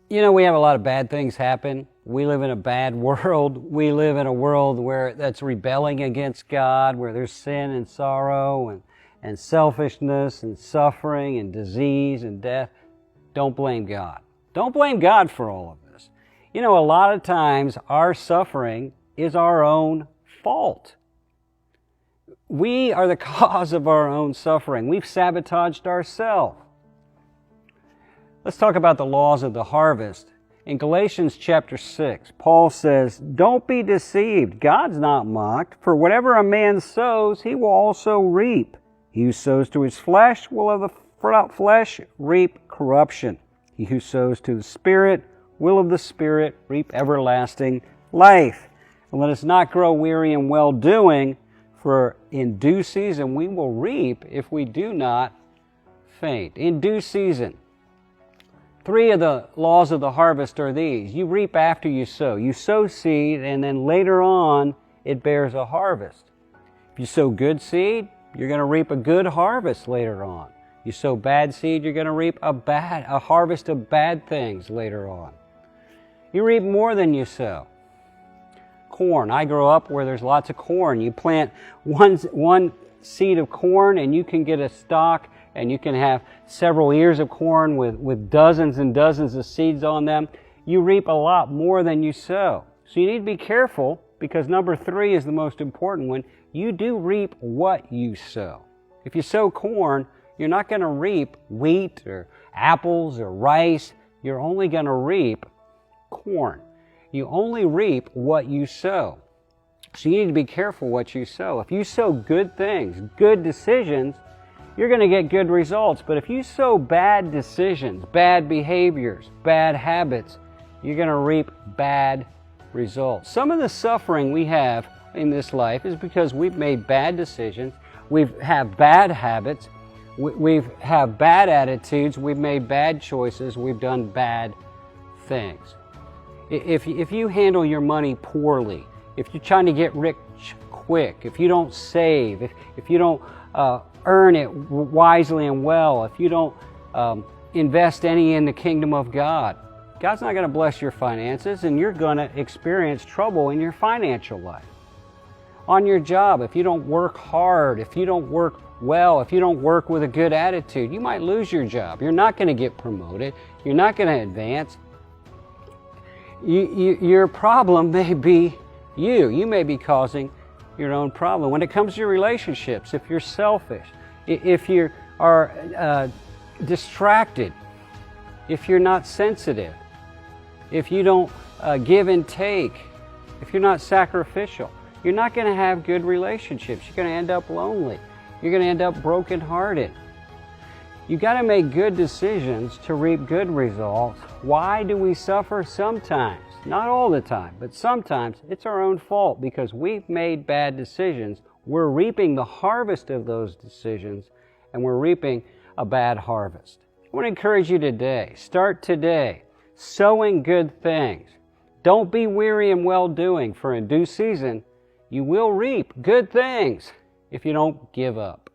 You know, we have a lot of bad things happen. We live in a bad world. We live in a world where that's rebelling against God, where there's sin and sorrow and selfishness and suffering and disease and death. Don't blame God. Don't blame God for all of this. You know, a lot of times our suffering is our own fault. We are the cause of our own suffering. We've sabotaged ourselves. Let's talk about the laws of the harvest. In Galatians chapter 6, Paul says, "Don't be deceived. God's not mocked. For whatever a man sows, he will also reap. He who sows to his flesh will of the flesh reap corruption. He who sows to the Spirit will of the Spirit reap everlasting life. And let us not grow weary in well-doing, for in due season we will reap if we do not faint." In due season. 3 of the laws of the harvest are these. You reap after you sow. You sow seed, and then later on, it bears a harvest. If you sow good seed, you're going to reap a good harvest later on. You sow bad seed, you're going to reap a harvest of bad things later on. You reap more than you sow. Corn. I grew up where there's lots of corn. You plant one seed of corn, and you can get a stalk, and you can have several ears of corn with dozens and dozens of seeds on them. You reap a lot more than you sow. So you need to be careful, because number 3 is the most important one. You do reap what you sow. If you sow corn, you're not going to reap wheat or apples or rice. You're only going to reap corn. You only reap what you sow. So you need to be careful what you sow. If you sow good things, good decisions, you're going to get good results. But if you sow bad decisions, bad behaviors, bad habits, you're going to reap bad results. Some of the suffering we have in this life is because we've made bad decisions, we have bad habits, we have bad attitudes, we've made bad choices, we've done bad things. If you handle your money poorly, if you're trying to get rich quick, if you don't save, if you don't earn it wisely and well, if you don't invest any in the kingdom of God, God's not going to bless your finances, and you're going to experience trouble in your financial life. On your job, if you don't work hard, if you don't work well, if you don't work with a good attitude, you might lose your job. You're not going to get promoted. You're not going to advance. Your problem may be you. You may be causing your own problem. When it comes to your relationships, if you're selfish, if you are distracted, if you're not sensitive, if you don't give and take, if you're not sacrificial, you're not going to have good relationships. You're going to end up lonely. You're going to end up brokenhearted. You've got to make good decisions to reap good results. Why do we suffer? Sometimes, not all the time, but sometimes it's our own fault because we've made bad decisions. We're reaping the harvest of those decisions, and we're reaping a bad harvest. I want to encourage you today. Start today sowing good things. Don't be weary in well-doing, for in due season you will reap good things if you don't give up.